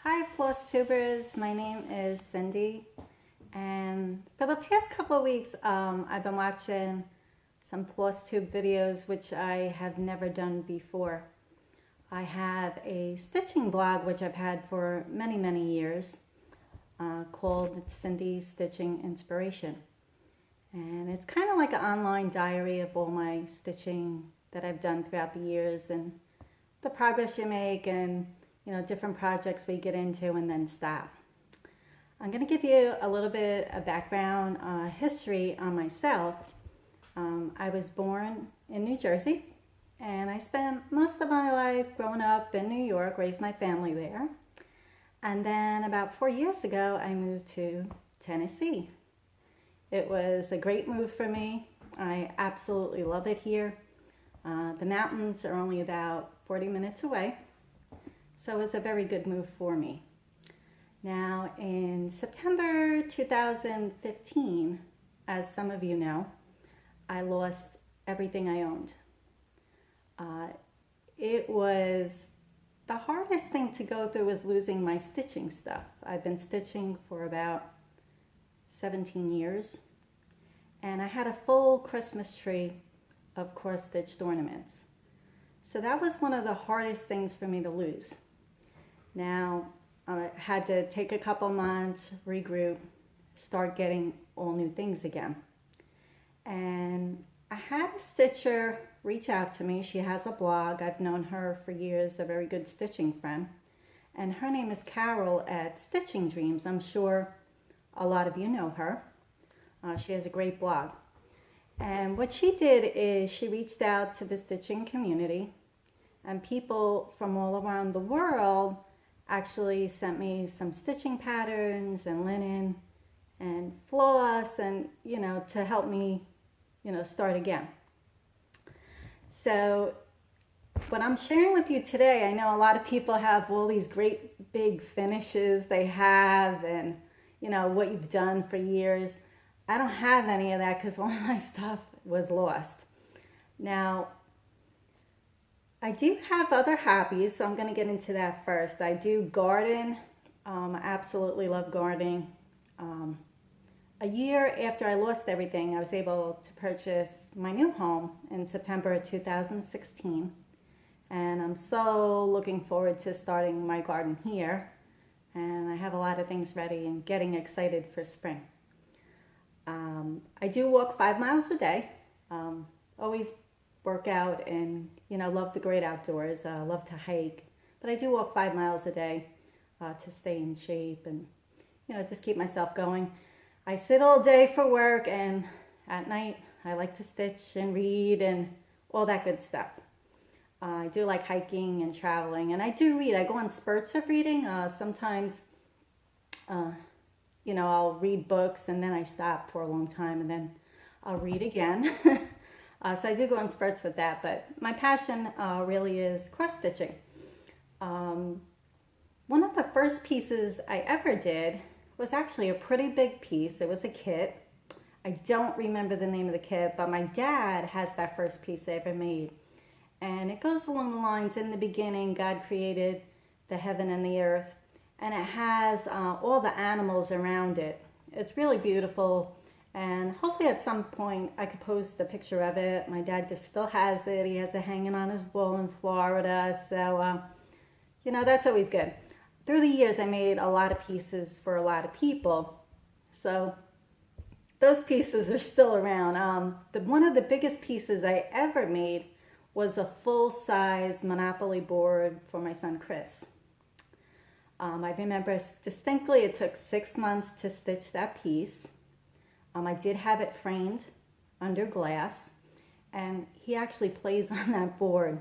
Hi Flosstubers, my name is Cindy, and for the past couple of weeks I've been watching some Flosstube videos which I have never done before. I have a stitching blog which I've had for many years called Cindy's Stitching Inspiration, and it's kind of like an online diary of all my stitching that I've done throughout the years and the progress you make and different projects we get into and then stop. I'm going to give you a little bit of background history on myself. I was born in New Jersey, and I spent most of my life growing up in New York, raised my family there. And then about 4 years ago, I moved to Tennessee. It was a great move for me. I absolutely love it here. The mountains are only about 40 minutes away. So it's a very good move for me. Now in September 2015, as some of you know, I lost everything I owned. It was the hardest thing to go through was losing my stitching stuff. I've been stitching for about 17 years, and I had a full Christmas tree of cross-stitched ornaments. So that was one of the hardest things for me to lose. Now, I had to take a couple months, regroup, start getting all new things again. And I had a stitcher reach out to me. She has a blog. I've known her for years, a very good stitching friend. And her name is Carol at Stitching Dreams. I'm sure a lot of you know her. She has a great blog. And what she did is she reached out to the stitching community, and people from all around the world actually sent me some stitching patterns and linen and floss and to help me start again. So what I'm sharing with you today, I know a lot of people have all these great big finishes they have and what you've done for years. I don't have any of that because all my stuff was lost. Now I do have other hobbies, so I'm going to get into that first. I do garden. I absolutely love gardening. A year after I lost everything, I was able to purchase my new home in September of 2016. And I'm so looking forward to starting my garden here. And I have a lot of things ready and getting excited for spring. I do walk 5 miles a day. Always work out and love the great outdoors. Love to hike, but I do walk 5 miles a day to stay in shape and just keep myself going. I sit all day for work, and at night I like to stitch and read and all that good stuff. I do like hiking and traveling, and I do read. I go on spurts of reading. Sometimes I'll read books and then I stop for a long time and then I'll read again. So I do go on spurts with that, but my passion really is cross-stitching. One of the first pieces I ever did was actually a pretty big piece. It was a kit. I don't remember the name of the kit, but my dad has that first piece I ever made. And it goes along the lines, in the beginning, God created the heaven and the earth, and it has all the animals around it. It's really beautiful. And hopefully at some point I could post a picture of it. My dad just still has it. He has it hanging on his wall in Florida. So, that's always good. Through the years, I made a lot of pieces for a lot of people. So those pieces are still around. One of the biggest pieces I ever made was a full-size Monopoly board for my son, Chris. I remember distinctly it took 6 months to stitch that piece. I did have it framed under glass, and he actually plays on that board.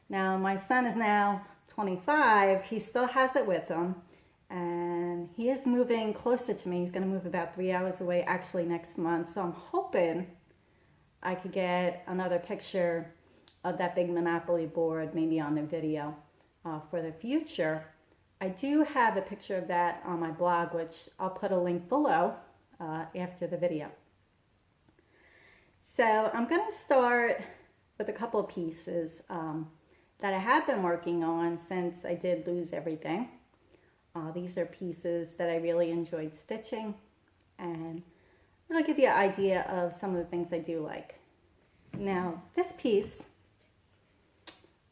Now, my son is now 25. He still has it with him, and he is moving closer to me. He's going to move about 3 hours away actually next month, so I'm hoping I could get another picture of that big Monopoly board, maybe on the video for the future. I do have a picture of that on my blog, which I'll put a link below after the video. So I'm going to start with a couple of pieces that I have been working on since I did lose everything. These are pieces that I really enjoyed stitching, and it'll give you an idea of some of the things I do like. Now this piece,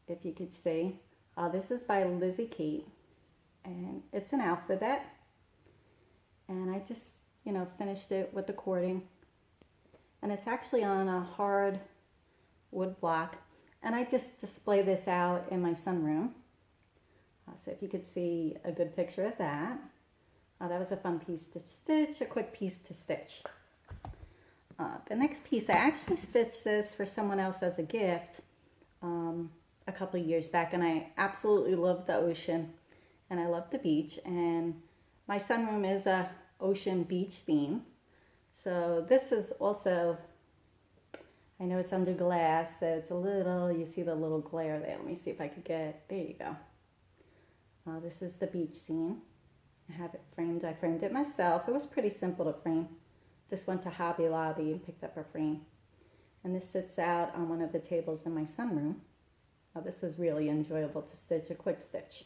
if you could see, this is by Lizzie Kate, and it's an alphabet, and I just, finished it with the cording, and it's actually on a hard wood block, and I just display this out in my sunroom. So if you could see a good picture of that. That was a fun piece to stitch, a quick piece to stitch. The next piece, I actually stitched this for someone else as a gift a couple of years back, and I absolutely love the ocean and I love the beach, and my sunroom is a ocean beach theme. So this is also, I know it's under glass, so it's a little, you see the little glare there. Let me see if I could get, there you go. This is the beach scene. I have it framed. I framed it myself. It was pretty simple to frame. Just went to Hobby Lobby and picked up a frame. And this sits out on one of the tables in my sunroom. This was really enjoyable to stitch, a quick stitch.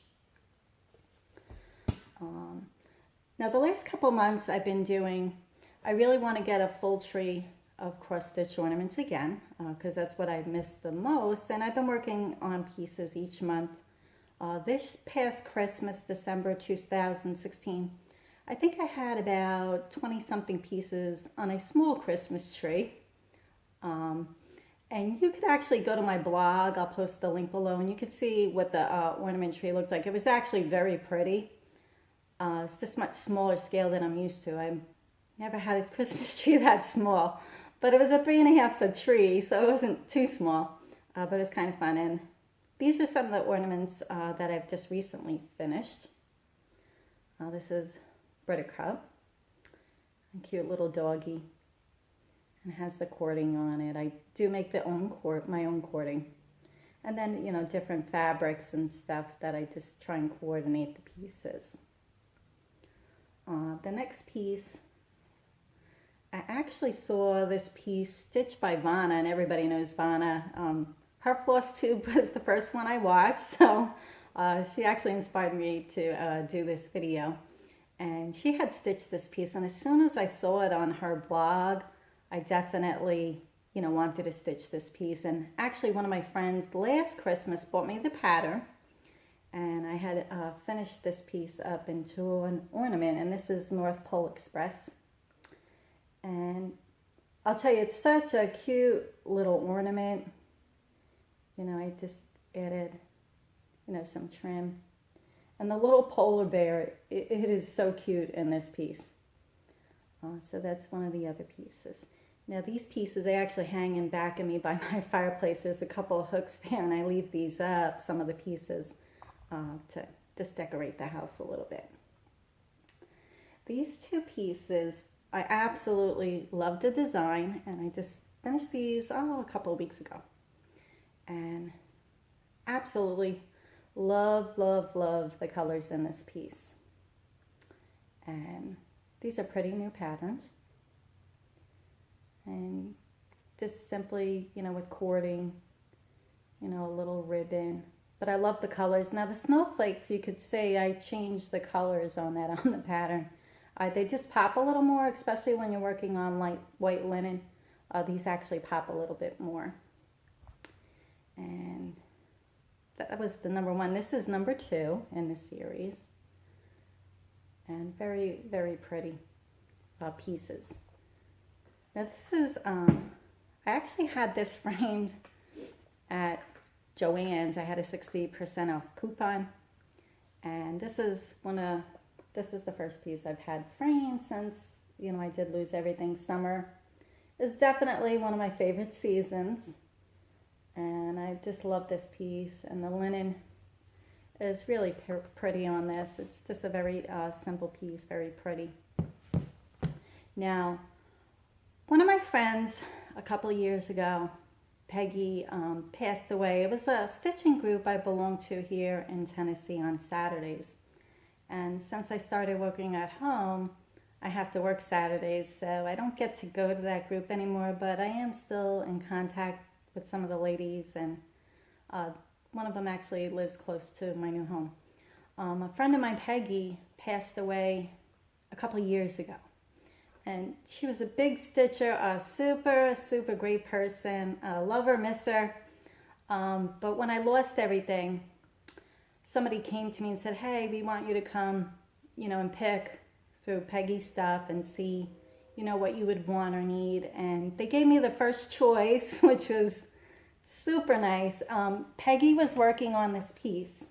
Now the last couple months I've been doing, I really want to get a full tree of cross stitch ornaments again, because that's what I missed the most. And I've been working on pieces each month. This past Christmas, December 2016, I think I had about 20-something pieces on a small Christmas tree. And you could actually go to my blog, I'll post the link below, and you could see what the ornament tree looked like. It was actually very pretty. It's just much smaller scale than I'm used to. I've never had a Christmas tree that small, but it was a 3.5-foot tree, so it wasn't too small, but it was kind of fun. And these are some of the ornaments that I've just recently finished. This is Buttercup, a cute little doggy, and has the cording on it. I do make my own cording. And then, different fabrics and stuff that I just try and coordinate the pieces. The next piece, I actually saw this piece stitched by Vanna, and everybody knows Vanna. Her Flosstube was the first one I watched, so she actually inspired me to do this video. And she had stitched this piece, and as soon as I saw it on her blog, I definitely, wanted to stitch this piece. And actually one of my friends last Christmas bought me the pattern, and I had finished this piece up into an ornament, and this is North Pole Express. And I'll tell you, it's such a cute little ornament. I just added, some trim. And the little polar bear, it is so cute in this piece. So that's one of the other pieces. Now these pieces, they actually hang in back of me by my fireplace. There's a couple of hooks there, and I leave these up, some of the pieces, to just decorate the house a little bit. These two pieces, I absolutely love the design, and I just finished these, a couple of weeks ago. And absolutely love, love, love the colors in this piece. And these are pretty new patterns. And just simply, with cording, a little ribbon. But I love the colors. Now the snowflakes, you could say I changed the colors on the pattern. They just pop a little more, especially when you're working on light white linen. These actually pop a little bit more. And that was the number one. This is number 2 in the series. And very, very pretty pieces. Now this is, I actually had this framed at Joann's. I had a 60% off coupon. And this is the first piece I've had framed since, I did lose everything. Summer is definitely one of my favorite seasons. And I just love this piece, and the linen is really pretty on this. It's just a very simple piece, very pretty. Now, one of my friends a couple of years ago, Peggy, passed away. It was a stitching group I belonged to here in Tennessee on Saturdays. And since I started working at home, I have to work Saturdays, so I don't get to go to that group anymore, but I am still in contact with some of the ladies, and one of them actually lives close to my new home. A friend of mine, Peggy, passed away a couple of years ago. And she was a big stitcher, a super, super great person. I love her, miss her. But when I lost everything, somebody came to me and said, hey, we want you to come, you know, and pick through Peggy's stuff and see, you know, what you would want or need. And they gave me the first choice, which was super nice. Peggy was working on this piece.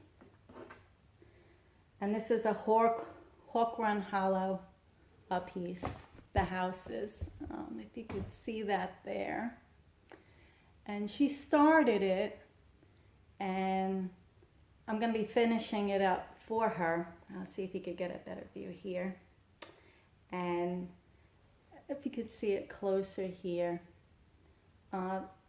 And this is a hook run hollow piece. The houses, if you could see that there. And she started it, and I'm going to be finishing it up for her. I'll see if you could get a better view here. And if you could see it closer here.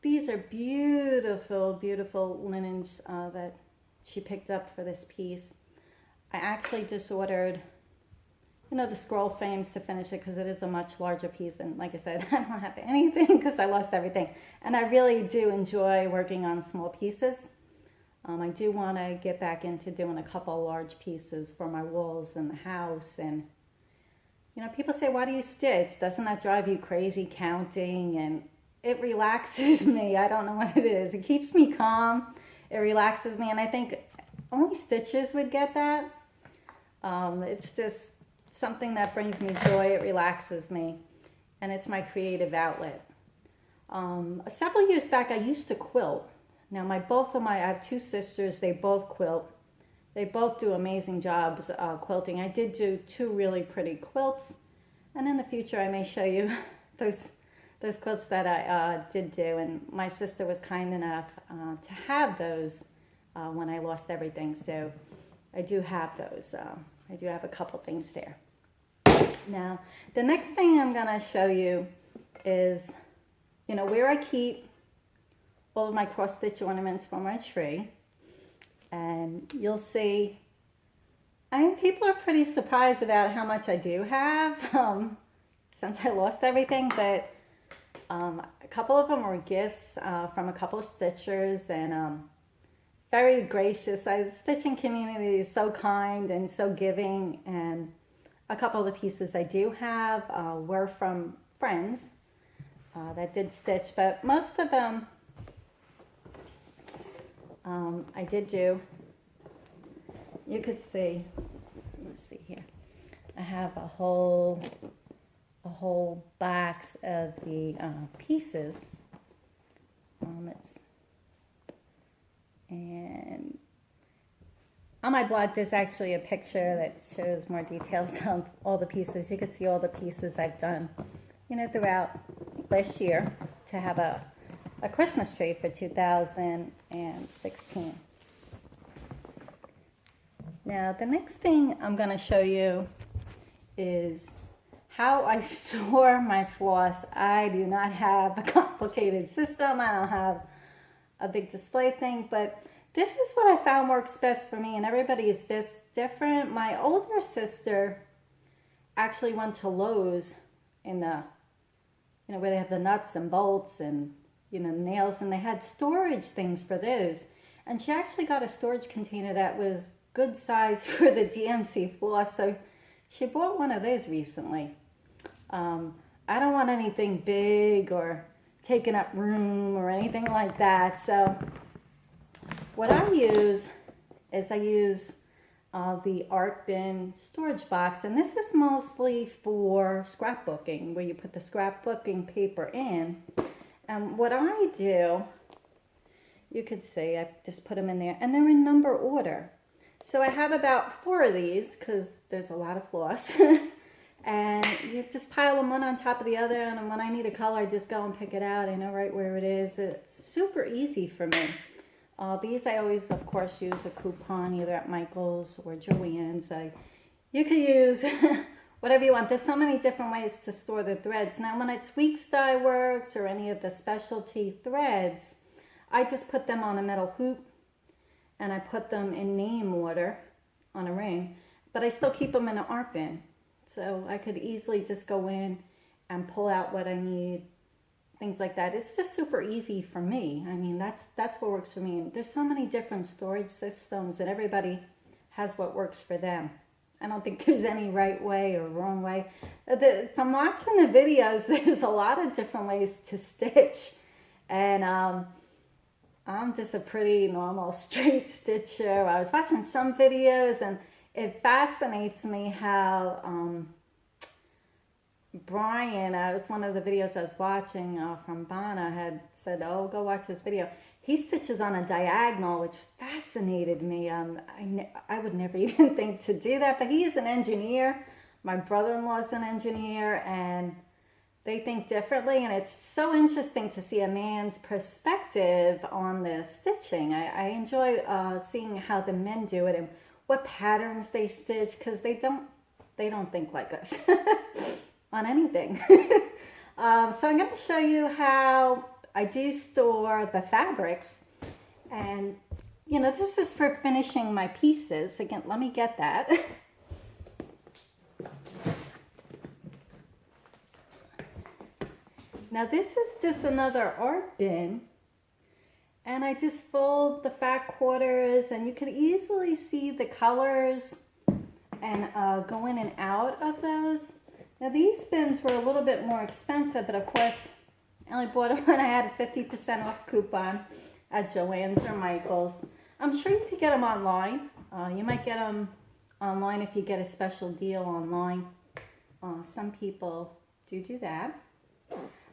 These are beautiful, beautiful linens that she picked up for this piece. I actually just ordered, you know, the scroll frames to finish it because it is a much larger piece. And like I said, I don't have anything because I lost everything. And I really do enjoy working on small pieces. I do want to get back into doing a couple large pieces for my walls in the house. And, you know, people say, why do you stitch? Doesn't that drive you crazy counting? And it relaxes me. I don't know what it is. It keeps me calm. It relaxes me. And I think only stitchers would get that. It's just something that brings me joy. It relaxes me, and it's my creative outlet. Several years back, I used to quilt. Now, I have two sisters. They both quilt. They both do amazing jobs quilting. I did do two really pretty quilts, and in the future, I may show you those quilts that I did do. And my sister was kind enough to have those when I lost everything. So I do have those. I do have a couple things there. Now, the next thing I'm going to show you is, you know, where I keep all of my cross-stitch ornaments for my tree. And you'll see, I mean, people are pretty surprised about how much I do have since I lost everything. But a couple of them were gifts from a couple of stitchers, and very gracious. The stitching community is so kind and so giving, and a couple of the pieces I do have were from friends that did stitch, but most of them I did do. You could see, let's see here, I have a whole box of the pieces. And on my blog, there's actually a picture that shows more details of all the pieces. You can see all the pieces I've done, you know, throughout last year to have a Christmas tree for 2016. Now, the next thing I'm going to show you is how I store my floss. I do not have a complicated system. I don't have a big display thing, but this is what I found works best for me, and everybody is just different. My older sister actually went to Lowe's in the, you know, where they have the nuts and bolts and, you know, nails, and they had storage things for those. And she actually got a storage container that was good size for the DMC floss, so she bought one of those recently. I don't want anything big or taking up room or anything like that, so what I use is the art bin storage box, and this is mostly for scrapbooking, where you put the scrapbooking paper in. And what I do, you could see, I just put them in there, and they're in number order. So I have about 4 of these because there's a lot of floss. And you just pile them one on top of the other, and when I need a color, I just go and pick it out. I know right where it is. It's super easy for me. These I always, of course, use a coupon either at Michael's or Joann's. You could use whatever you want. There's so many different ways to store the threads. Now, when it's Weeks Dye Works or any of the specialty threads, I just put them on a metal hoop, and I put them in name order on a ring, but I still keep them in an art bin. So I could easily just go in and pull out what I need, things like that. It's just super easy for me. I mean, that's what works for me. And there's so many different storage systems, and everybody has what works for them. I don't think there's any right way or wrong way. From watching the videos, there's a lot of different ways to stitch. And I'm just a pretty normal straight stitcher. I was watching some videos and it fascinates me how Brian, it was one of the videos I was watching from Bana, had said, oh, go watch this video. He stitches on a diagonal, which fascinated me. I would never even think to do that, but he is an engineer. My brother-in-law is an engineer, and they think differently, and it's so interesting to see a man's perspective on the stitching. I enjoy seeing how the men do it and what patterns they stitch, because they don't think like us on anything. So I'm going to show you how I do store the fabrics, and you know, this is for finishing my pieces. Again, let me get that. Now this is just another art bin, and I just fold the fat quarters, and you can easily see the colors and go in and out of those. Now these bins were a little bit more expensive, but of course I only bought them when I had a 50% off coupon at Joann's or Michael's. I'm sure you could get them online. You might get them online if you get a special deal online. Some people do that.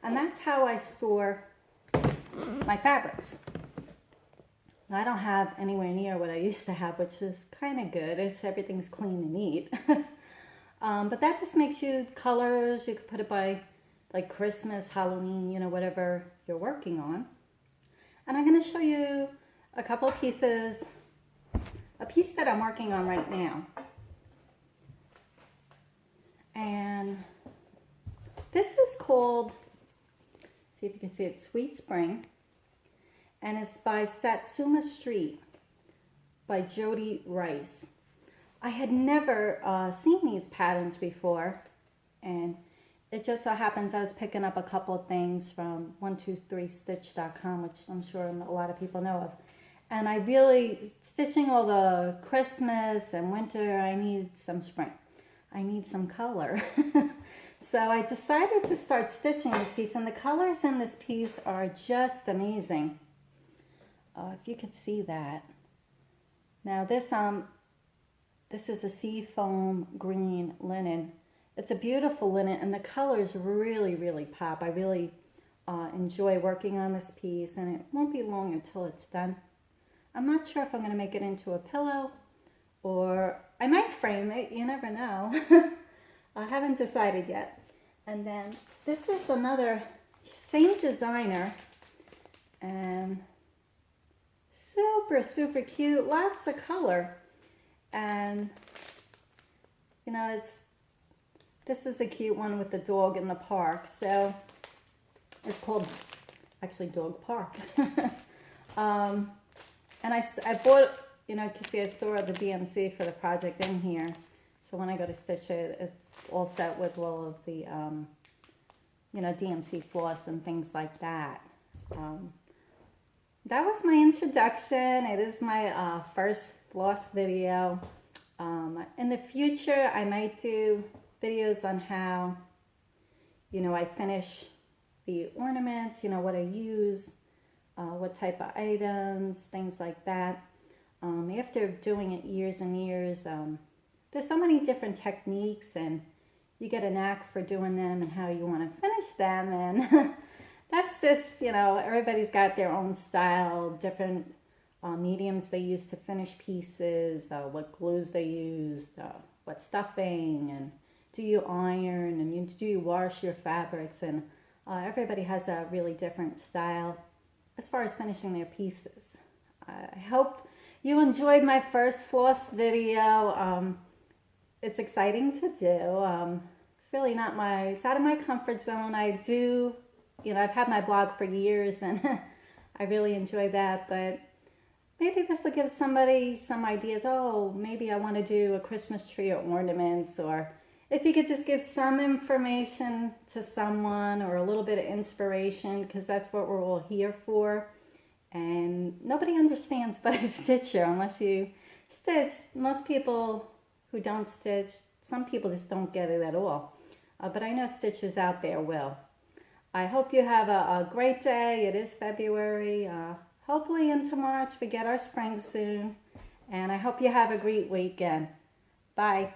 And that's how I store my fabrics. I don't have anywhere near what I used to have, which is kind of good. Everything's clean and neat. But that just makes you colors. You could put it by like Christmas, Halloween, you know, whatever you're working on. And I'm going to show you a couple of pieces, a piece that I'm working on right now. And this is called, see if you can see it, Sweet Spring. And it's by Satsuma Street by Jody Rice. I had never seen these patterns before, and it just so happens I was picking up a couple of things from 123stitch.com, which I'm sure a lot of people know of. And I really, stitching all the Christmas and winter, I need some spring. I need some color. So I decided to start stitching this piece, and the colors in this piece are just amazing. If you could see that. Now this is a sea foam green linen. It's a beautiful linen, and the colors really, really pop. I really enjoy working on this piece, and it won't be long until it's done. I'm not sure if I'm going to make it into a pillow, or I might frame it. You never know. I haven't decided yet. And then this is another, same designer, and super, super cute. Lots of color. And, you know, this is a cute one with the dog in the park. So it's called, actually, Dog Park. And I bought, you know, you can see I store the DMC for the project in here. So when I go to stitch it, it's all set with all of the, you know, DMC floss and things like that. That was my introduction. It is my first floss video. In the future, I might do videos on how, you know, I finish the ornaments, you know, what I use, what type of items, things like that. After doing it years and years, there's so many different techniques, and you get a knack for doing them and how you want to finish them. And that's just, you know, everybody's got their own style, different mediums they use to finish pieces, what glues they use, what stuffing, and do you iron, and do you wash your fabrics, and everybody has a really different style as far as finishing their pieces. I hope you enjoyed my first floss video. It's exciting to do. It's really not it's out of my comfort zone. I do, you know, I've had my blog for years, and I really enjoy that, but maybe this will give somebody some ideas. Oh, maybe I want to do a Christmas tree or ornaments, or if you could just give some information to someone or a little bit of inspiration, because that's what we're all here for. And nobody understands but a stitcher unless you stitch. Most people who don't stitch. Some people just don't get it at all. But I know stitchers out there will. I hope you have a great day. It is February. Hopefully into March we get our spring soon. And I hope you have a great weekend. Bye.